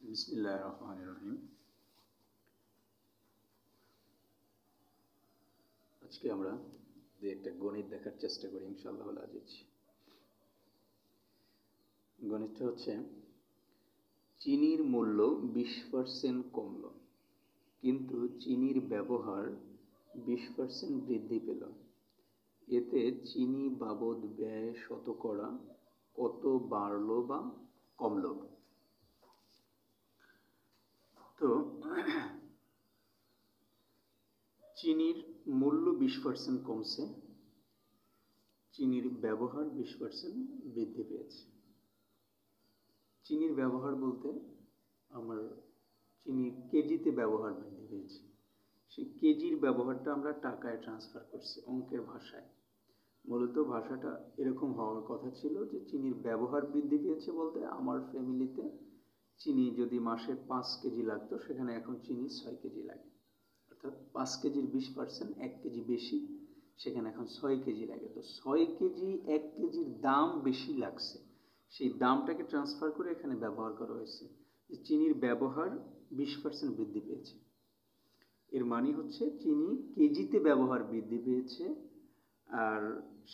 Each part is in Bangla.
বিসমিল্লাহির রহমানির রহিম। আজকে আমরা একটা গণিত দেখার চেষ্টা করি ইনশাআল্লাহ আজিজ। গণিতটা হচ্ছে চিনির মূল্য 20% কমল, কিন্তু চিনির ব্যবহার 20% বৃদ্ধি পেল। এতে চিনি বাবদ ব্যয় শতকরা কত বাড়লো বা কমলো? তো চিনির মূল্য 20% কমছে, চিনির ব্যবহার 20% বৃদ্ধি পেয়েছে। চিনির ব্যবহার বলতে আমার চিনির কেজিতে ব্যবহার বৃদ্ধি পেয়েছে। সেই কেজির ব্যবহারটা আমরা টাকায় ট্রান্সফার করছি অঙ্কের ভাষায়। মূলত ভাষাটা এরকম হওয়ার কথা ছিল যে চিনির ব্যবহার বৃদ্ধি পেয়েছে বলতে আমার ফ্যামিলিতে চিনি যদি মাসে 5 কেজি লাগতো, সেখানে এখন চিনি 6 কেজি লাগে। অর্থাৎ 5 কেজির 20% 1 কেজি বেশি, সেখানে এখন 6 কেজি লাগে। তো 6 কেজি 1 কেজির দাম বেশি লাগছে, সেই দামটাকে ট্রান্সফার করে এখানে ব্যবহার করা হয়েছে যে চিনির ব্যবহার 20% বৃদ্ধি পেয়েছে। এর মানে হচ্ছে চিনি কেজিতে ব্যবহার বৃদ্ধি পেয়েছে, আর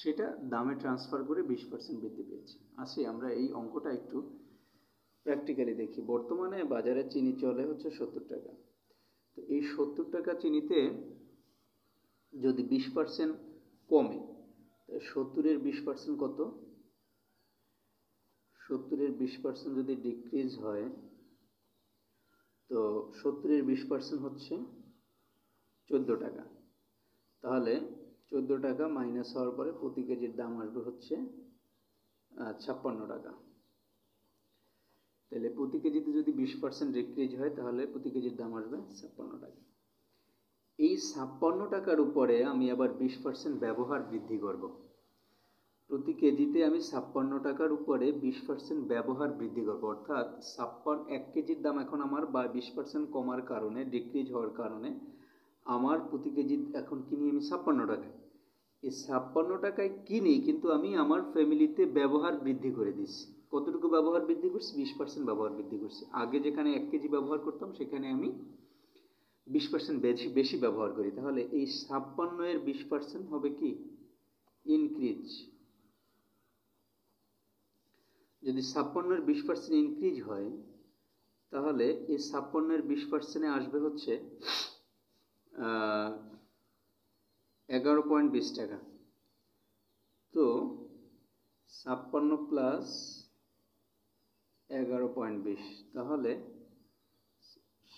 সেটা দামে ট্রান্সফার করে 20% বৃদ্ধি পেয়েছে। আসি আমরা এই অঙ্কটা একটু প্র্যাকটিক্যালি দেখি। বর্তমানে বাজারে চিনি চলে হচ্ছে 70 টাকা। তো এই 70 টাকা চিনিতে যদি 20% কমে, 70-এর 20% কত? 70-এর 20% যদি ডিক্রিজ হয়, তো 70-এর 20% হচ্ছে 14 টাকা। তাহলে 14 টাকা মাইনাস হওয়ার পরে প্রতি কেজির দাম আসবে হচ্ছে 56 টাকা। তাহলে প্রতি কেজিতে যদি 20% ডিক্রিজ হয়, তাহলে প্রতি কেজির দাম আসবে 56 টাকা। এই 56 টাকার উপরে আমি আবার 20% ব্যবহার বৃদ্ধি করব। প্রতি কেজিতে আমি 56 টাকার উপরে 20% ব্যবহার বৃদ্ধি করব। অর্থাৎ 1 কেজির দাম এখন আমার 20% কমার কারণে, ডিক্রিজ হওয়ার কারণে আমার প্রতি কেজি এখন কিনি আমি 56 টাকায়। এই 56 টাকায় কিনি, কিন্তু আমি আমার ফ্যামিলিতে ব্যবহার বৃদ্ধি করে দিচ্ছি। কতটুকু ব্যবহার বৃদ্ধি করছি? 20% ব্যবহার বৃদ্ধি করছি। আগে যেখানে 1 কেজি ব্যবহার করতাম, সেখানে আমি 20% বেশি ব্যবহার করি। তাহলে এই 56-এর 20% হবে কি? ইনক্রিজ। যদি 56-এর 20% ইনক্রিজ হয়, তাহলে এই 56-এর 20%-এ আসবে হচ্ছে 11.20 টাকা। তো 56 প্লাস 11.20, তাহলে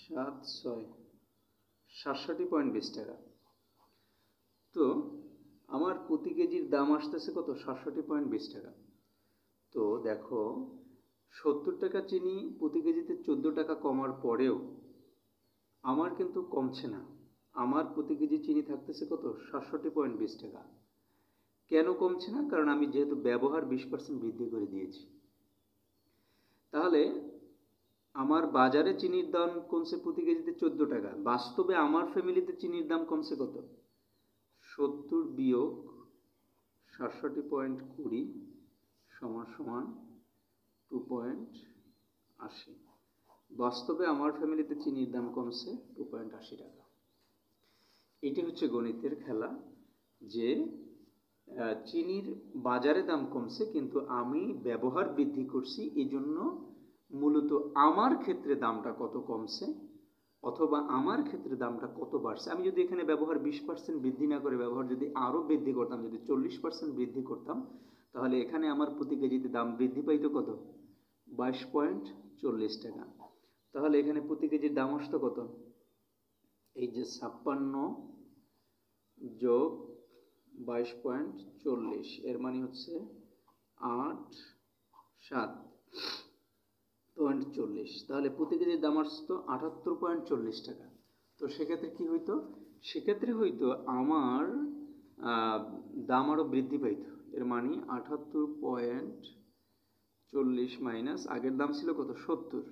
67.20 টাকা। তো আমার প্রতি কেজির দাম আসতেছে কত? 67.20 টাকা। তো দেখো, 70 টাকা চিনি প্রতি কেজিতে 14 টাকা কমার পরেও আমার কিন্তু কমছে না। আমার প্রতি কেজি চিনি থাকতেছে কত? 67.20 টাকা। কেন কমছে না? কারণ আমি যেহেতু ব্যবহার 20% বৃদ্ধি করে দিয়েছি। তাহলে আমার বাজারে চিনির দাম কমছে প্রতি কেজিতে 14 টাকা, বাস্তবে আমার ফ্যামিলিতে চিনির দাম কমছে কত? 70 বিয়োগ 67.20 সমান 2.80। বাস্তবে আমার ফ্যামিলিতে চিনির দাম কমছে 2.80 টাকা। এটি হচ্ছে গণিতের খেলা, যে চিনির বাজারে দাম কমছে, কিন্তু আমি ব্যবহার বৃদ্ধি করছি, এই জন্য মূলত আমার ক্ষেত্রে দামটা কত কমছে অথবা আমার ক্ষেত্রে দামটা কত বাড়ছে। আমি যদি এখানে ব্যবহার 20% বৃদ্ধি না করে ব্যবহার যদি আরও বৃদ্ধি করতাম, যদি 40% বৃদ্ধি করতাম, তাহলে এখানে আমার প্রতি কেজিতে দাম বৃদ্ধি পাইতো কত? 22.40 টাকা। তাহলে এখানে প্রতি কেজির দাম আসতো কত? এই যে 56 যোগ 22.40, এর মানে হচ্ছে 87.40। তাহলে প্রতি কেজির দাম আসতো 78.40 টাকা। তো সেক্ষেত্রে কি হইতো? সেক্ষেত্রে হইতো আমার দাম আরও বৃদ্ধি পাইত। এর মানে 78.40 মাইনাস আগের দাম ছিল কত? 70।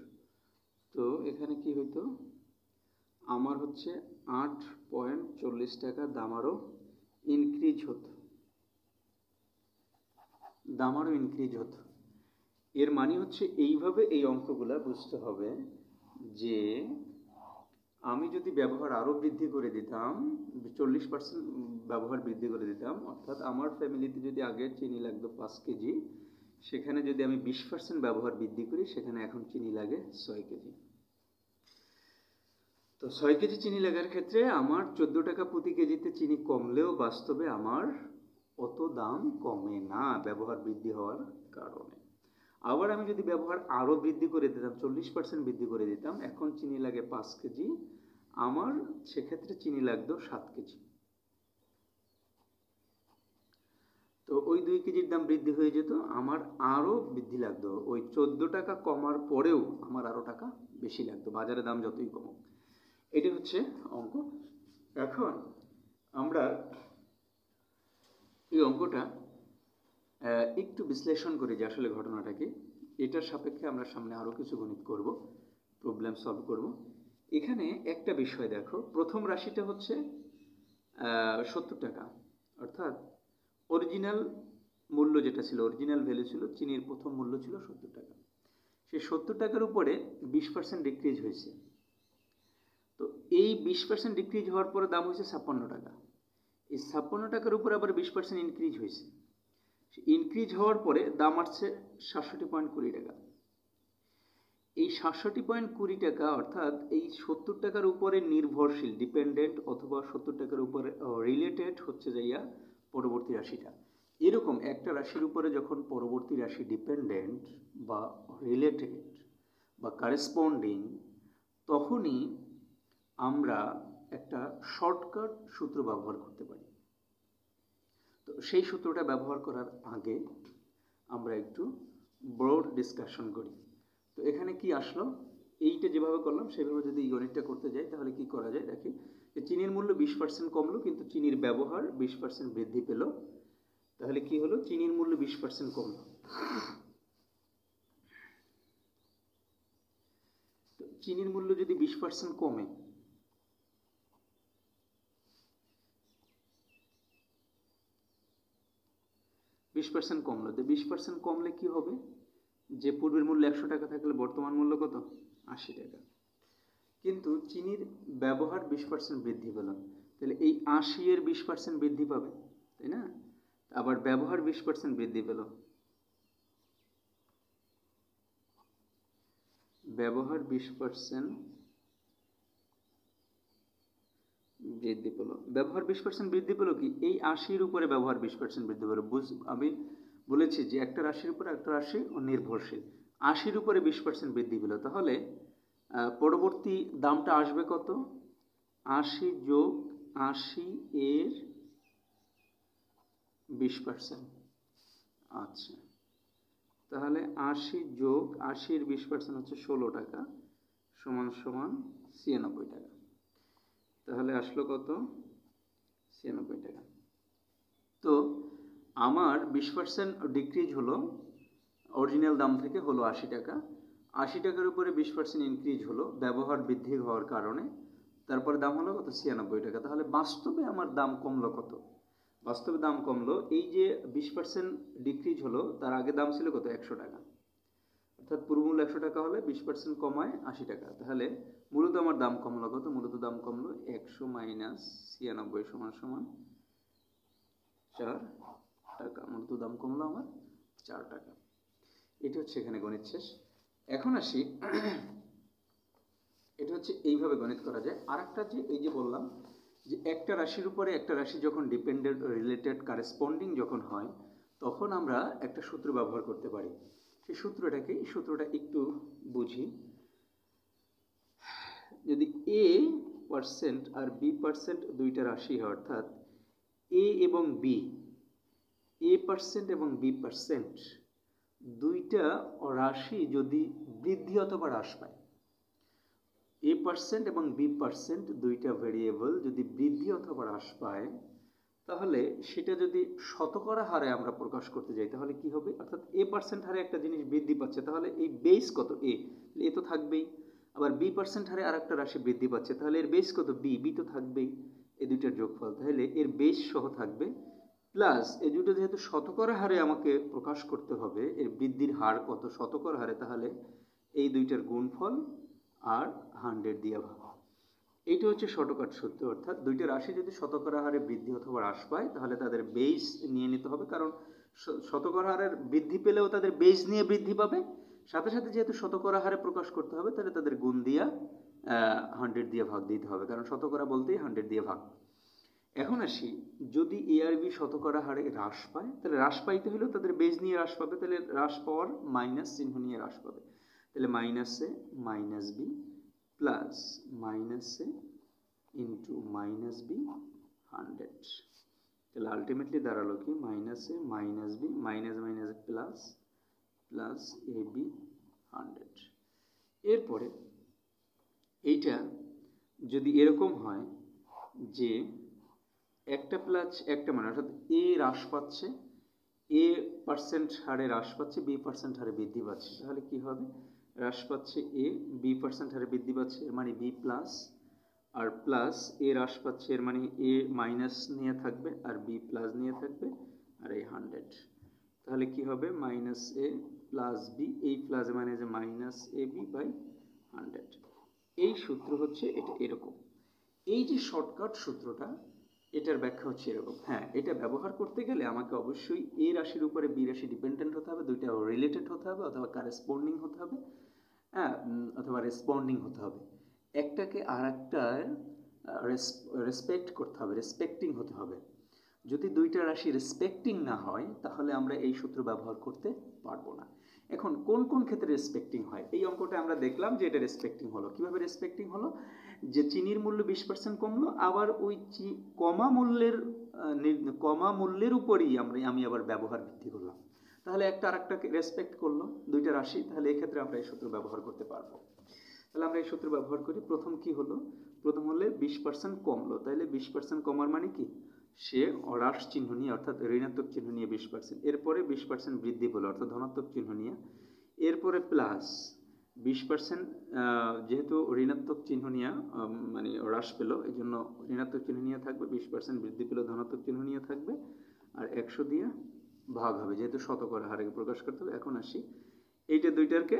তো এখানে কি হইতো? আমার হচ্ছে 8.40 টাকা দাম আরও ইনক্রিজ হতো, দাম আরও ইনক্রিজ হতো। এর মানে হচ্ছে এইভাবে এই অঙ্কগুলা বুঝতে হবে যে আমি যদি ব্যবহার আরও বৃদ্ধি করে দিতাম, 40% ব্যবহার বৃদ্ধি করে দিতাম, অর্থাৎ আমার ফ্যামিলিতে যদি আগে চিনি লাগতো 5 কেজি, সেখানে যদি আমি 20% ব্যবহার বৃদ্ধি করি, সেখানে এখন চিনি লাগে 6 কেজি। তো 6 কেজি চিনি লাগার ক্ষেত্রে আমার 14 টাকা প্রতি কেজিতে চিনি কমলেও বাস্তবে আমার অত দাম কমে না ব্যবহার বৃদ্ধি হওয়ার কারণে। আবার আমি যদি ব্যবহার আরও বৃদ্ধি করে দিতাম, 40% বৃদ্ধি করে দিতাম, এখন চিনি লাগে 5 কেজি, আমার সেক্ষেত্রে চিনি লাগতো 7 কেজি। তো ওই 2 কেজির দাম বৃদ্ধি হয়ে যেত, আমার আরও বৃদ্ধি লাগতো, ওই 14 টাকা কমার পরেও আমার আরও টাকা বেশি লাগতো, বাজারে দাম যতই কমুক। এটি হচ্ছে অঙ্ক। এখন আমরা এই অঙ্কটা একটু বিশ্লেষণ করি যে আসলে ঘটনাটা কি। এটার সাপেক্ষে আমরা সামনে আরও কিছু গণিত করব, প্রবলেম সলভ করব। এখানে একটা বিষয় দেখো, প্রথম রাশিটা হচ্ছে 70 টাকা, অর্থাৎ অরিজিনাল মূল্য যেটা ছিল, অরিজিনাল ভ্যালু ছিল, চিনির প্রথম মূল্য ছিল 70 টাকা। সেই 70 টাকার উপরে 20% ডিক্রিজ হয়েছে। তো এই 20% ডিক্রিজ হওয়ার পরে দাম হয়েছে 56 টাকা। এই 56 টাকার উপরে আবার 20% ইনক্রিজ হয়েছে। ইনক্রিজ হওয়ার পরে দাম আসছে 67.20 টাকা। এই 67.20 টাকা অর্থাৎ এই 70 টাকার উপরে নির্ভরশীল, ডিপেন্ডেন্ট অথবা 70 টাকার উপরে রিলেটেড হচ্ছে যাইয়া পরবর্তী রাশিটা। এরকম একটা রাশির উপরে যখন পরবর্তী রাশি ডিপেন্ডেন্ট বা রিলেটেড বা কারেসপন্ডিং, তখনই আমরা একটা শর্টকাট সূত্র ব্যবহার করতে পারি। তো সেই সূত্রটা ব্যবহার করার আগে আমরা একটু ব্রড ডিসকাশন করি। তো এখানে কি আসলো, এইটা যেভাবে করলাম সেভাবে যদি এই গণিতটা করতে যাই তাহলে কি করা যায় দেখি। চিনির মূল্য 20% কমলো, কিন্তু চিনির ব্যবহার 20% বৃদ্ধি পেল। তাহলে কি হলো, চিনির মূল্য 20% কমলো। তো চিনির মূল্য যদি 20% কমে, কমলো, তো 20% কমলে কি হবে, যে পূর্বের মূল্য 100 টাকা থাকলে বর্তমান মূল্য কত, 80 টাকা। কিন্তু চিনির ব্যবহার 20% বৃদ্ধি পেল, তাহলে এই 80 এর 20% বৃদ্ধি পাবে, তাই না? আবার ব্যবহার 20% বৃদ্ধি পেল, ব্যবহার 20% বৃদ্ধি পেল, ব্যবহার 20% বৃদ্ধি পেল কি, এই 80-র উপরে ব্যবহার 20% বৃদ্ধি পেল। আমি বলেছি যে একটা রাশির উপরে একটা রাশি নির্ভরশীল, 80-র উপরে 20% বৃদ্ধি পেল, তাহলে পরবর্তী দামটা আসবে কত, 80 যোগ 80 এর 20%। আচ্ছা, তাহলে 80 যোগ 80 এর 20% হচ্ছে 16 টাকা, সমান সমান 96 টাকা। তাহলে আসলো কত, 96 টাকা। তো আমার 20% ডিক্রিজ হলো, অরিজিনাল দাম থেকে হলো 80 টাকা। 80 টাকার উপরে 20% ইনক্রিজ হলো ব্যবহার বৃদ্ধি হওয়ার কারণে, তারপরে দাম হলো কত, 96 টাকা। তাহলে বাস্তবে আমার দাম কমলো কত, বাস্তবে দাম কমলো, এই যে 20% ডিক্রিজ হলো তার আগে দাম ছিল কত, 100 টাকা। অর্থাৎ পূর্বমূল্য 100 টাকা হলে 20% কমায় 80 টাকা। তাহলে মূলত আমার দাম কমলো কত, মূলত দাম কমলো 100 মাইনাস 96 সমান সমান 4 টাকা। মূলত দাম কমলো আমার 4 টাকা। এটা হচ্ছে এখানে গণিত শেষ। এখন আসি, এটা হচ্ছে এইভাবে গণিত করা যায়। আর একটা যে এই যে বললাম যে একটা রাশির উপরে একটা রাশি যখন ডিপেন্ডেন্ট, রিলেটেড, কারেসপন্ডিং যখন হয়, তখন আমরা একটা সূত্র ব্যবহার করতে পারি। সেই সূত্রটাকে, এই সূত্রটা একটু বুঝি। যদি a% আর b% দুইটা রাশি হয়, অর্থাৎ a এবং b, a% এবং b% দুইটা রাশি যদি বৃদ্ধি অথবা হ্রাস পায়, a% এবং b% দুইটা ভেরিয়েবল যদি বৃদ্ধি অথবা হ্রাস পায়, তাহলে সেটা যদি শতকরা হারে আমরা প্রকাশ করতে যাই তাহলে কি হবে, অর্থাৎ a% হারে একটা জিনিস বৃদ্ধি পাচ্ছে, তাহলে এই বেস কত, a তো থাকবেই। আবার b% হারে আর একটা রাশি বৃদ্ধি পাচ্ছে, তাহলে এর বেস কত, b তো থাকবেই। এই দুইটার যোগফল, তাহলে এর বেস সহ থাকবে, প্লাস এই দুটো যেহেতু শতকরা হারে আমাকে প্রকাশ করতে হবে, এর বৃদ্ধির হার কত শতকরা হারে, তাহলে এই দুইটার গুণফল আর 100 দিয়ে ভাগ। এইটা হচ্ছে শর্টকাট সূত্র, অর্থাৎ দুইটা রাশি যদি শতকরা হারে বৃদ্ধি অথবা হ্রাস পায় তাহলে তাদের বেস নিয়ে নিতে হবে, কারণ শতকরা হারের বৃদ্ধি পেলেও তাদের বেস নিয়ে বৃদ্ধি পাবে, সাথে সাথে যেহেতু শতকরা হারে প্রকাশ করতে হবে তাহলে তাদের গুণ দিয়া 100 দিয়ে ভাগ দিতে হবে, কারণ শতকরা বলতেই 100 দিয়ে ভাগ। এখন আসি, যদি এ আর বি শতকরা হারে হ্রাস পায় তাহলে হ্রাস পাইতে হলেও তাদের বেস নিয়ে হ্রাস পাবে, তাহলে হ্রাস পাওয়ার মাইনাস চিহ্ন নিয়ে হ্রাস পাবে, তাহলে মাইনাসে মাইনাস বি প্লাস মাইনাসে ইন্টু মাইনাস বি 100, তাহলে আলটিমেটলি দাঁড়ালো কি মাইনাসে minus B minus minus plus plus A B 100। এরপরে এইটা যদি এরকম হয় যে একটা প্লাস একটা মানে অর্থাৎ এ হ্রাস পাচ্ছে, এ পার্সেন্ট হারে হ্রাস পাচ্ছে, বি পার্সেন্ট হারে বৃদ্ধি পাচ্ছে, তাহলে কি হবে হ্রাস পাচ্ছে এ, বি পার্সেন্ট হারে বৃদ্ধি পাচ্ছে এর মানে বি প্লাস, আর প্লাস এ হ্রাস পাচ্ছে এর মানে এ মাইনাস নিয়ে থাকবে আর বি প্লাস নিয়ে থাকবে আর এই 100, তাহলে কি হবে মাইনাস এ প্লাস বি, এই প্লাস মানে যে মাইনাস এ বি বাই 100। এই সূত্র হচ্ছে এটা এরকম। এই যে শর্টকাট সূত্রটা, এটার ব্যাখ্যা হচ্ছে এরকম। হ্যাঁ, এটা ব্যবহার করতে গেলে আমাকে অবশ্যই এ রাশির উপরে বি রাশি ডিপেন্ডেন্ট হতে হবে, দুইটা রিলেটেড হতে হবে অথবা কারেসপন্ডিং হতে হবে, হ্যাঁ, অথবা রেসপন্ডিং হতে হবে, একটাকে আর একটার রেসপেক্ট করতে হবে, রেসপেক্টিং হতে হবে। যদি দুইটা রাশি রেসপেক্টিং না হয় তাহলে আমরা এই সূত্র ব্যবহার করতে পারবো না। এখন কোন কোন ক্ষেত্রে রেসপেক্টিং হয়, এই অঙ্কটা আমরা দেখলাম যে এটা রেসপেক্টিং হলো। কিভাবে রেসপেক্টিং হলো, যে চিনির মূল্য 20% কমলো, আবার ওই কমা মূল্যের উপরই আমি আবার ব্যবহার বৃদ্ধি করলাম, তাহলে একটা আরেকটাকে রেসপেক্ট করলো দুইটা রাশি, তাহলে এই ক্ষেত্রে আমরা এই সূত্র ব্যবহার করতে পারবো। তাহলে আমরা এই সূত্র ব্যবহার করি। প্রথম কি হলো, প্রথম হলে 20% কমলো, তাহলে 20% কমার মানে কি, সে হ্রাস চিহ্ন নিয়ে অর্থাৎ ঋণাত্মক চিহ্ন নিয়ে 20%, এরপরে 20% বৃদ্ধি পেলো অর্থাৎ ধনাত্মক চিহ্ন নিয়ে, এরপরে প্লাস 20% যেহেতু ঋণাত্মক চিহ্ন নিয়ে মানে হ্রাস পেলো এই জন্য ঋণাত্মক চিহ্ন নিয়ে থাকবে, 20% বৃদ্ধি পেলো ধনাত্মক চিহ্ন নিয়ে থাকবে, আর 100 দিয়ে ভাগ হবে যেহেতু শতকরা হারে প্রকাশ করতে হবে। এখন আসি, এইটা দুইটাকে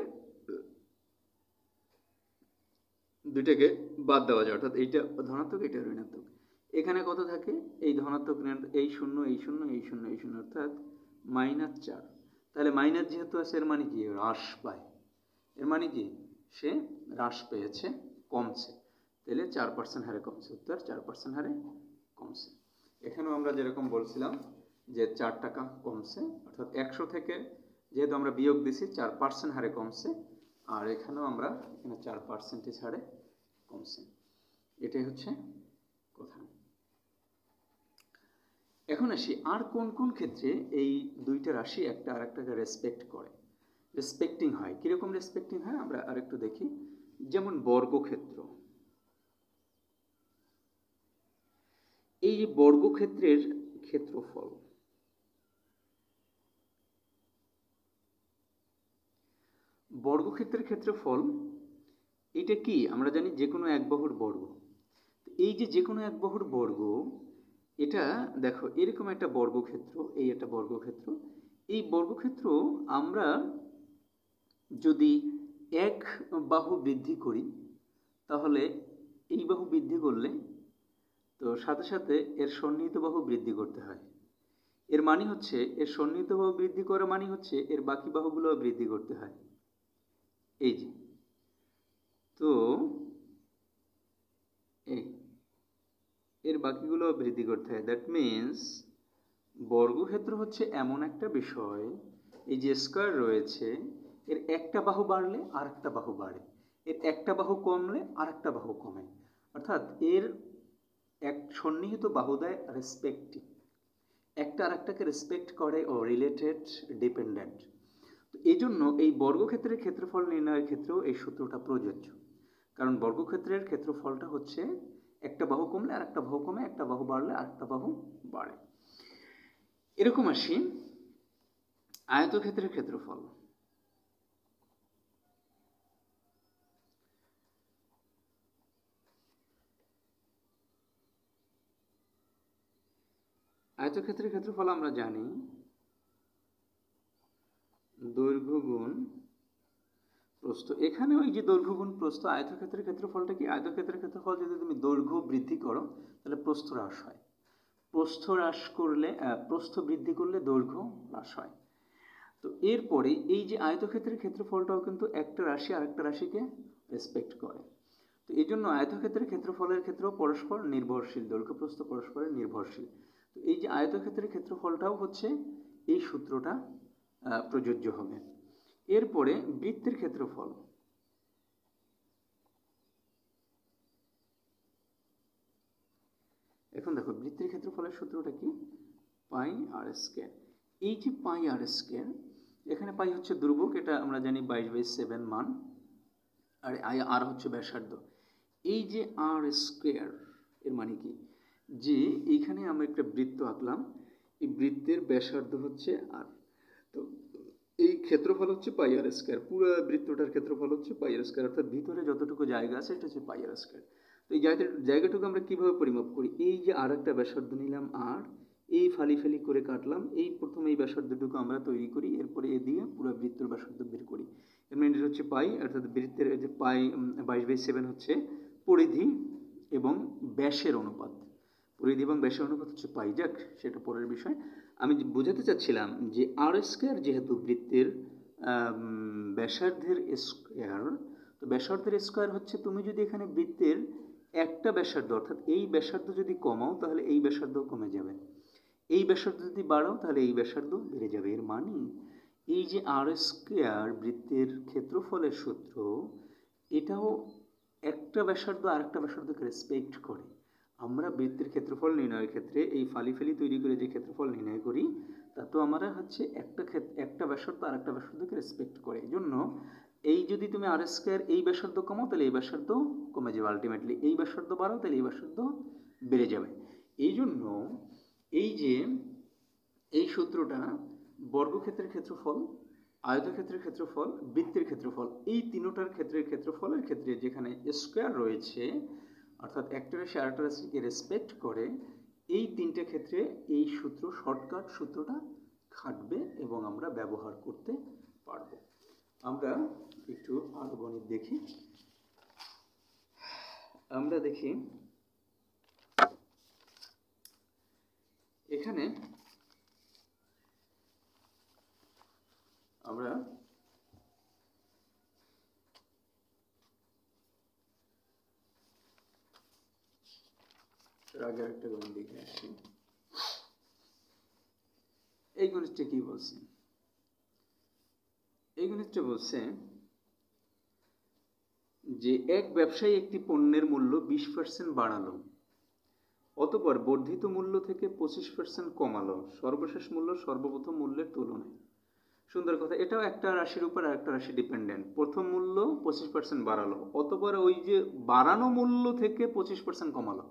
বাদ দেওয়া যায়, অর্থাৎ এইটা ধনাত্মক এইটা ঋণাত্মক, এখানে কত থাকে এই ধনাত্মক এই শূন্য এই শূন্য এই শূন্য এই শূন্য অর্থাৎ -4, তাহলে মাইনাস যেহেতু আছে এর মানে কি হ্রাস পায়, এর মানে কি সে হ্রাস পেয়েছে, কমছে, তাহলে 4% হারে কমছে, উত্তর 4% হারে কমছে। এখানেও আমরা যেরকম বলছিলাম যে 4 টাকা কমছে, অর্থাৎ 100 থেকে যেহেতু আমরা বিয়োগ দিছি 4% হারে কমছে, আর এখানেও আমরা এখানে 4% হারে কমছে, এটাই হচ্ছে কথা। এখন আসি, আর কোন কোন ক্ষেত্রে এই দুইটা রাশি একটা আরেকটাকে রেসপেক্ট করে, রেসপেক্টিং হয়, কিরকম রেসপেক্টিং হয় আমরা আরেকটু দেখি। যেমন বর্গক্ষেত্র, এই যে বর্গক্ষেত্রের ক্ষেত্রফল, বর্গক্ষেত্রের ক্ষেত্রফল এটা কি আমরা জানি যে কোনো এক বাহুর বর্গ। এই যে কোনো এক বাহুর বর্গ, এটা দেখো এরকম একটা বর্গক্ষেত্র, এই একটা বর্গক্ষেত্র, এই বর্গক্ষেত্র আমরা যদি এক বাহু বৃদ্ধি করি তাহলে এই বাহু বৃদ্ধি করলে তো সাথে সাথে এর সন্নিহিত বাহু বৃদ্ধি করতে হয়, এর মানে হচ্ছে এর সন্নিহিত বাহু বৃদ্ধি করা মানে হচ্ছে এর বাকি বাহুগুলো বৃদ্ধি করতে হয়, এই যে তো এর বাকিগুলো বৃদ্ধি করতে হয়। দ্যাট মিনস বর্গক্ষেত্র হচ্ছে এমন একটা বিষয়, এই যে স্কয়ার রয়েছে এর একটা বাহু বাড়লে আর একটা বাহু বাড়ে, এর একটা বাহু কমলে আর একটা বাহু কমে, অর্থাৎ এর এক সন্নিহিত বাহু দেয় রেসপেক্টিভ, একটা আর একটাকে রেসপেক্ট করে ও রিলেটেড ডিপেন্ডেন্ট। তো এই জন্য এই বর্গক্ষেত্রের ক্ষেত্রফল নির্ণয়ের ক্ষেত্রেও এই সূত্রটা প্রযোজ্য, কারণ বর্গক্ষেত্রের ক্ষেত্রফলটা হচ্ছে একটা বাহু কমলে আর একটা বাহু কমে, একটা বাহু বাড়লে আর একটা বাহু বাড়ে। এরকম আসি আয়তক্ষেত্রের ক্ষেত্রফল, আয়তক্ষেত্রের ক্ষেত্রফল আমরা জানি দৈর্ঘ্য গুণ প্রস্থ, এখানে ওই যে দৈর্ঘ্য গুণ প্রস্থ, আয়তক্ষেত্রের ক্ষেত্রফলটা কি, আয়তক্ষেত্রের ক্ষেত্রফল যদি তুমি দৈর্ঘ্য বৃদ্ধি করো তাহলে প্রস্থ হ্রাস হয়, প্রস্থ হ্রাস করলে প্রস্থ বৃদ্ধি করলে দৈর্ঘ্য হ্রাস হয়। তো এরপরে এই যে আয়তক্ষেত্রের ক্ষেত্রফলটাও কিন্তু একটা রাশি আরেকটা রাশিকে রেসপেক্ট করে। তো এই জন্য আয়তক্ষেত্রের ক্ষেত্রফলের ক্ষেত্রেও পরস্পর নির্ভরশীল, দৈর্ঘ্য প্রস্থ পরস্পরের নির্ভরশীল। তো এই যে আয়তক্ষেত্রের ক্ষেত্রফলটাও হচ্ছে এই সূত্রটা প্রযোজ্য হবে। এরপরে বৃত্তের ক্ষেত্রফল, এখন দেখো বৃত্তের ক্ষেত্রফলের সূত্রটা কি, পাই আর স্কয়ার। এই যে পাই আর স্কয়ার, এখানে পাই হচ্ছে ধ্রুবক, এটা আমরা জানি 22/7 মান, আর আর হচ্ছে ব্যাসার্ধ। এই যে আর স্কয়ার এর মানে কি, যে এইখানে আমরা একটা বৃত্ত আঁকলাম, এই বৃত্তের ব্যাসার্ধ হচ্ছে আর, তো এই ক্ষেত্রফল হচ্ছে পাই আর স্কয়ার, পুরো বৃত্তটার ক্ষেত্রফল হচ্ছে পাই আর স্কয়ার, অর্থাৎ ভিতরে যতটুকু জায়গা আছে এটা হচ্ছে পাই আর স্কয়ার। তো এই জায়গাটুকু আমরা কিভাবে পরিমাপ করি, এই যে আর একটা ব্যাসার্ধ নিলাম আর, এই ফালি ফালি করে কাটলাম, এই প্রথমে এই ব্যাসার্ধটুকু আমরা তৈরি করি, এরপরে এ দিয়ে পুরো বৃত্তের ব্যাসার্ধ বের করি। এর মানে হচ্ছে পাই, অর্থাৎ বৃত্তের যে পাই 22/7 হচ্ছে পরিধি এবং ব্যাসের অনুপাত, পরিধি এবং ব্যাসের অনুপাত হচ্ছে পাই। যাক, সেটা পরের বিষয়। আমি বোঝাতে চাচ্ছিলাম যে আর স্কয়ার যেহেতু বৃত্তের ব্যাসার্ধের স্কয়ার, তো ব্যাসার্ধের স্কয়ার হচ্ছে, তুমি যদি এখানে বৃত্তের একটা ব্যাসার্ধ অর্থাৎ এই ব্যাসার্ধ যদি কমাও তাহলে এই ব্যাসার্ধ কমে যাবে, এই ব্যাসার্ধ যদি বাড়াও তাহলে এই ব্যাসার্ধ বেড়ে যাবে। এর মানে এই যে আর স্কয়ার বৃত্তের ক্ষেত্রফলের সূত্র, এটাও একটা ব্যাসার্ধ আরেকটা ব্যাসার্ধকে রেসপেক্ট করে। আমরা বৃত্তের ক্ষেত্রফল নির্ণয়ের ক্ষেত্রে এই ফালি ফালি তৈরি করে যে ক্ষেত্রফল নির্ণয় করি, তা তো আমরা হচ্ছে একটা ব্যাসার্ধ আরেকটা ব্যাসার্ধকে রেসপেক্ট করে। এই জন্য এই যদি তুমি আর স্কয়ার এই ব্যাসার্ধ কমাও তাহলে এই ব্যাসার্ধ কমে যাবে, আলটিমেটলি এই ব্যাসার্ধ বাড়াও তাহলে এই ব্যাসার্ধ বেড়ে যাবে। এই জন্য এই যে এই সূত্রটা বর্গক্ষেত্রের ক্ষেত্রফল, আয়তক্ষেত্রের ক্ষেত্রফল, বৃত্তের ক্ষেত্রফল, এই তিনটার ক্ষেত্রের ক্ষেত্রফলের ক্ষেত্রে যেখানে স্কয়ার রয়েছে, অর্থাৎ একটা রাশি আরেকটা রাশিকে রেসপেক্ট করে, এই তিনটে ক্ষেত্রে এই সূত্র, শর্টকাট সূত্রটা খাটবে এবং আমরা ব্যবহার করতে পারব। আমরা একটু আরো গণিত দেখি। আমরা দেখি এখানে আমরা আগে একটা গণিত দেখে আসছি। এই গণিতটা কি বলছে, এই গণিতটা বলছে যে এক ব্যবসায়ী একটি পণ্যের মূল্য 20% বাড়ালো, অতঃপর বর্ধিত মূল্য থেকে 25% কমালো, সর্বশেষ মূল্য সর্বপ্রথম মূল্যের তুলনায়। সুন্দর কথা, এটাও একটা রাশির উপর আরেকটা রাশি ডিপেন্ডেন্ট। প্রথম মূল্য 25% বাড়ালো, অতঃপর ওই যে বাড়ানো মূল্য থেকে 25% কমালো,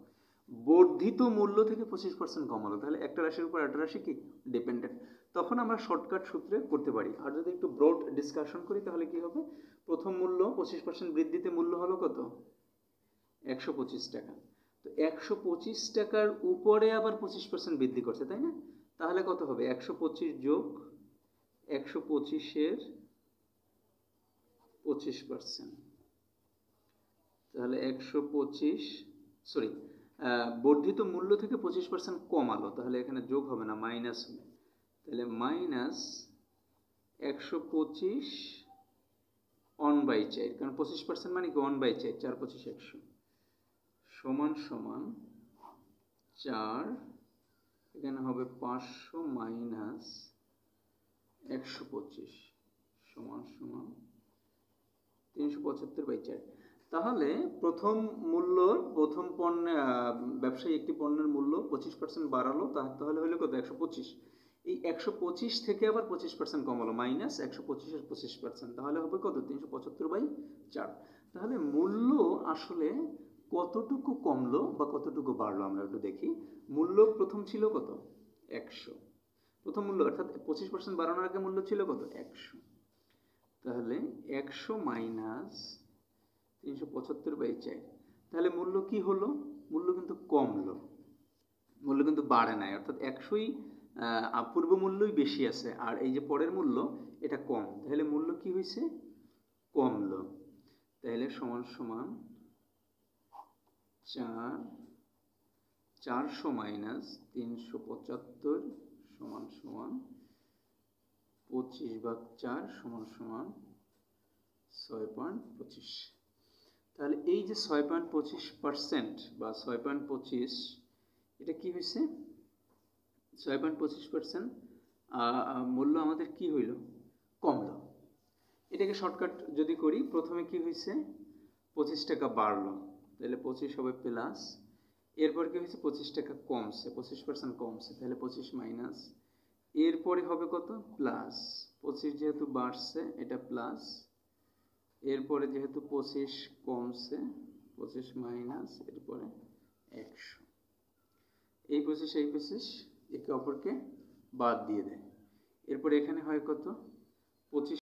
বর্ধিত মূল্য থেকে 25% কমালো, তাহলে একটা রাশির উপর একটা রাশি কি ডিপেন্ডেন্ট। তখন আমরা শর্টকাট সূত্রে করতে পারি। আর যদি একটু ব্রড ডিসকাশন করি তাহলে কি হবে, প্রথম মূল্য 25% বৃদ্ধিতে মূল্য হলো কত, 125 টাকা। তো 125 টাকার উপরে আবার 25% বৃদ্ধি করছে, তাই না? তাহলে কত হবে, 125 যোগ 125-এর 25%, তাহলে 125, সরি, বর্ধিত মূল্য থেকে 25% কমালো, তাহলে এখানে যোগ হবে না, মাইনাস হবে। তাহলে মাইনাস 125 1/4, কারণ 25% মানে কি 1/4, 4×25 100 সমান সমান 4, এখানে হবে 500 মাইনাস 125 সমান সমান 375/4। তাহলে প্রথম মূল্য, প্রথম পণ্য, ব্যবসায়ী একটি পণ্যের মূল্য 25% বাড়ালো, তাহলে হলো কত, 125। এই 125 থেকে আবার 25% কমালো, মাইনাস 125-এর 25%, তাহলে হবে কত, 375/4। তাহলে মূল্য আসলে কতটুকু কমলো বা কতটুকু বাড়লো আমরা একটু দেখি। মূল্য প্রথম ছিল কত, 100, প্রথম মূল্য, অর্থাৎ 25% বাড়ানোর আগে মূল্য ছিল কত, 100। তাহলে 100 মাইনাস 375/4, তাহলে মূল্য কি হলো, মূল্য কিন্তু কমলো, মূল্য কিন্তু বাড়ে নাই, অর্থাৎ 100ই পূর্ব মূল্যই বেশি আছে আর এই যে পরের মূল্য এটা কম, তাহলে মূল্য কি হয়েছে, কমলো, তাহলে সমান সমান 400 মাইনাস 375 সমান সমান 25/4 সমান সমান 6.25। তাহলে এই যে 6.25% বা 6.25, এটা কি হয়েছে? 6.25% মূল্য আমাদের কি হইল? কমলো। এটাকে শর্টকাট যদি করি, প্রথমে কি হয়েছে? 25 টাকা বাড়লো, তাহলে 25 হবে প্লাস, এরপর কি হয়েছে? 25 টাকা কমছে, 25% কমছে, তাহলে 25 মাইনাস, এরপরে হবে কত? প্লাস। 25 যেহেতু বাড়ছে এটা প্লাস, এরপরে যেহেতু 25 কমছে 25 মাইনাস, এরপরে 100। এই 25 একে অপরকে বাদ দিয়ে দেয়। এরপরে এখানে হয় কত? 25